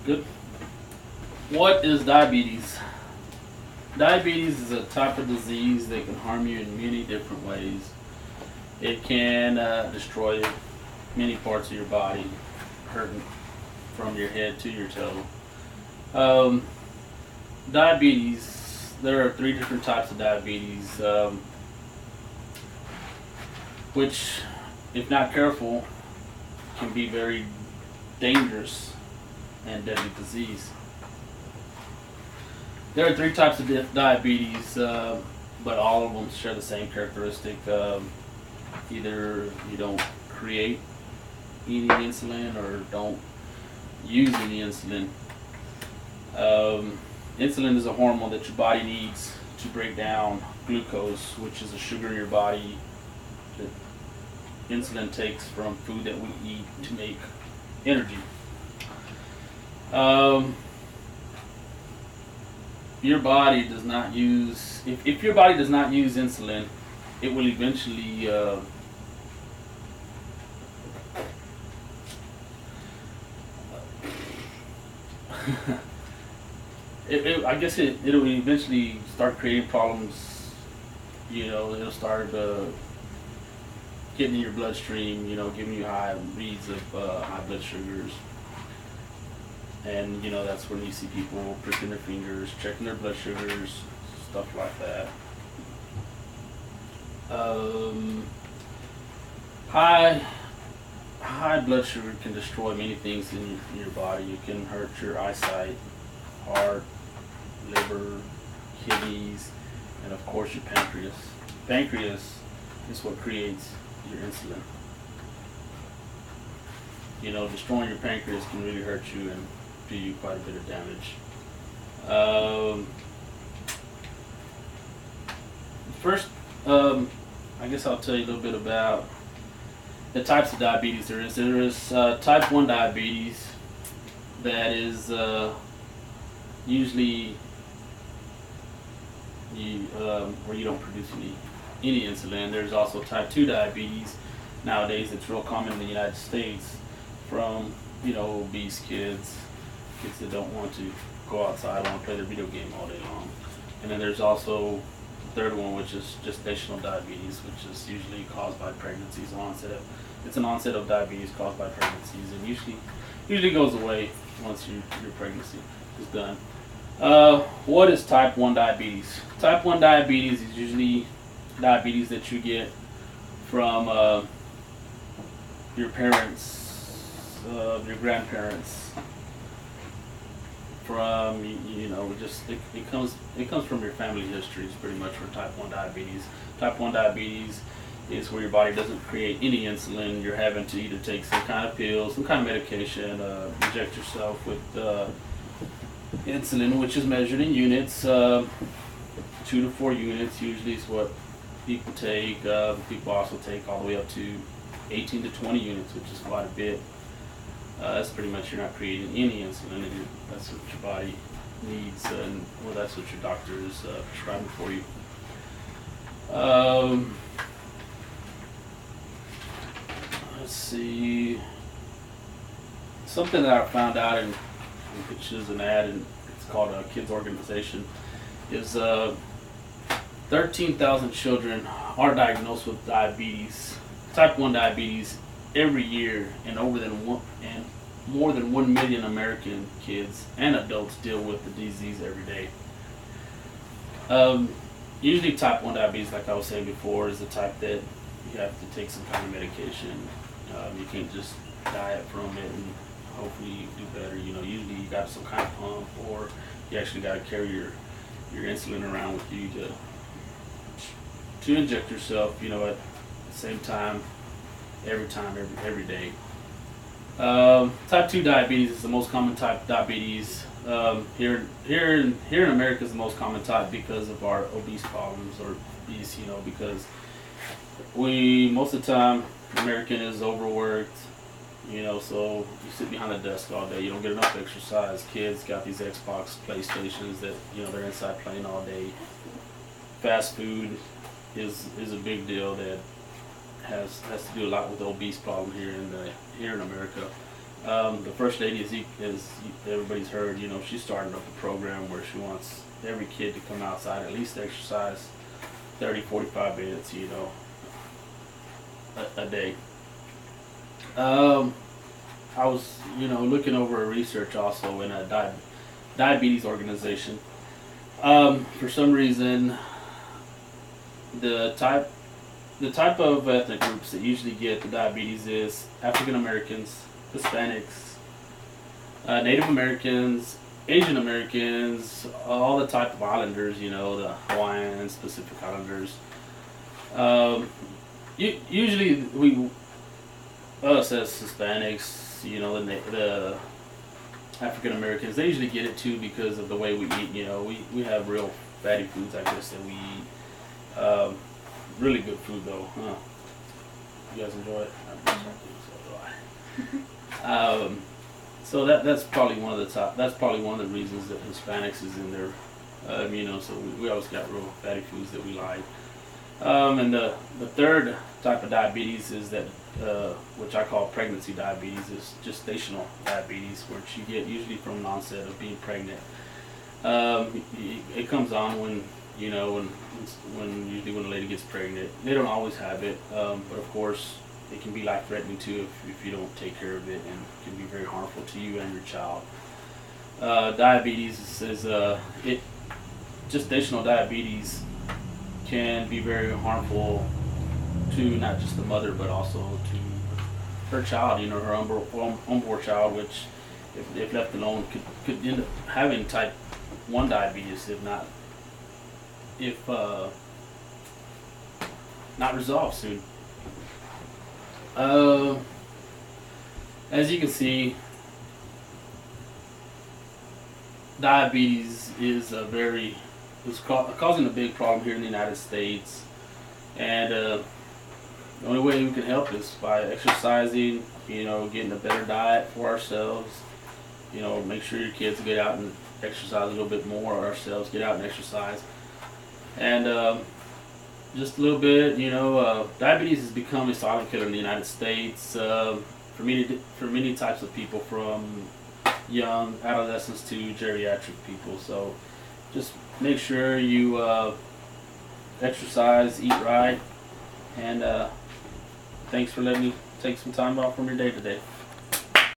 Good. What is diabetes? Diabetes is a type of disease that can harm you in many different ways. It can destroy many parts of your body, hurting from your head to your toe. Um, Diabetes, there are three different types of diabetes, which, if not careful, can be very dangerous and deadly disease. There are three types of diabetes, but all of them share the same characteristic. Either you don't create any insulin or don't use any insulin. Um, Insulin is a hormone that your body needs to break down glucose, which is a sugar in your body that insulin takes from food that we eat to make energy. Um, your body does not use, if your body does not use insulin, it will eventually I guess it'll eventually start creating problems. It'll start getting in your bloodstream, giving you high reads of high blood sugars. And, that's when you see people pricking their fingers, checking their blood sugars, stuff like that. Um, high high blood sugar can destroy many things in your body. It can hurt your eyesight, heart, liver, kidneys, and of course your pancreas. Pancreas is what creates your insulin. Destroying your pancreas can really hurt you and do you quite a bit of damage. Um, First, I guess I'll tell you a little bit about the types of diabetes there is. There is type 1 diabetes that is usually where you don't produce any insulin. There's also type 2 diabetes. Nowadays, it's real common in the United States from obese kids that don't want to go outside, want to play their video game all day long. And then there's also the third one, which is gestational diabetes, which is usually caused by pregnancies. It's an onset of diabetes caused by pregnancies, and usually goes away once your pregnancy is done. What is type 1 diabetes? Type 1 diabetes is usually diabetes that you get from your parents, your grandparents, from it comes from your family history. Is pretty much for type 1 diabetes. Type 1 diabetes is where your body doesn't create any insulin. You're having to either take some kind of pill, some kind of medication, inject yourself with insulin, which is measured in units. 2 to 4 units usually is what people take. People also take all the way up to 18 to 20 units, which is quite a bit. That's pretty much you're not creating any insulin, and that's what your body needs, that's what your doctor is prescribing for you. Let's see. Something that I found out, which is an ad, and it's called a Kids Organization, is 13,000 children are diagnosed with diabetes, type 1 diabetes, every year, and more than 1 million American kids and adults deal with the disease every day. Usually type 1 diabetes, like I was saying before, is the type that you have to take some kind of medication. You can't just diet from it and hopefully you do better. Usually you got some kind of pump, or you actually got to carry your insulin around with you to inject yourself, at the same time, every day. Type 2 diabetes is the most common type of diabetes. Here in America is the most common type because of our obese problems, or obese, because most of the time, American is overworked, so you sit behind a desk all day, you don't get enough exercise. Kids got these Xbox, PlayStations that, they're inside playing all day. Fast food is a big deal that has to do a lot with the obese problem here in America. The first lady, as everybody's heard, she's starting up a program where she wants every kid to come outside, at least exercise 30, 45 minutes, a day. I was, looking over a research also in a diabetes organization. For some reason, the type of ethnic groups that usually get the diabetes is African Americans, Hispanics, Native Americans, Asian Americans, all the type of islanders, the Hawaiians, Pacific Islanders. Usually us as Hispanics, the African Americans, they usually get it too because of the way we eat. We have real fatty foods, I guess, that we eat. Really good food though, huh? You guys enjoy it? So that's probably one of the top. That's probably one of the reasons that Hispanics is in there. So we always got real fatty foods that we like. And the third type of diabetes is that, which I call pregnancy diabetes, is gestational diabetes, which you get usually from the onset of being pregnant. It comes on when usually when a lady gets pregnant. They don't always have it, but of course it can be life-threatening too if you don't take care of it, and it can be very harmful to you and your child. Diabetes is gestational diabetes can be very harmful to not just the mother but also to her child, her unborn child, which if left alone could end up having type 1 diabetes if not resolved soon. As you can see, diabetes is causing a big problem here in the United States, and the only way we can help is by exercising, getting a better diet for ourselves, make sure your kids get out and exercise a little bit more, or ourselves get out and exercise. And just a little bit, diabetes has become a silent killer in the United States for many types of people, from young adolescents to geriatric people. So just make sure you exercise, eat right, and thanks for letting me take some time off from your day today.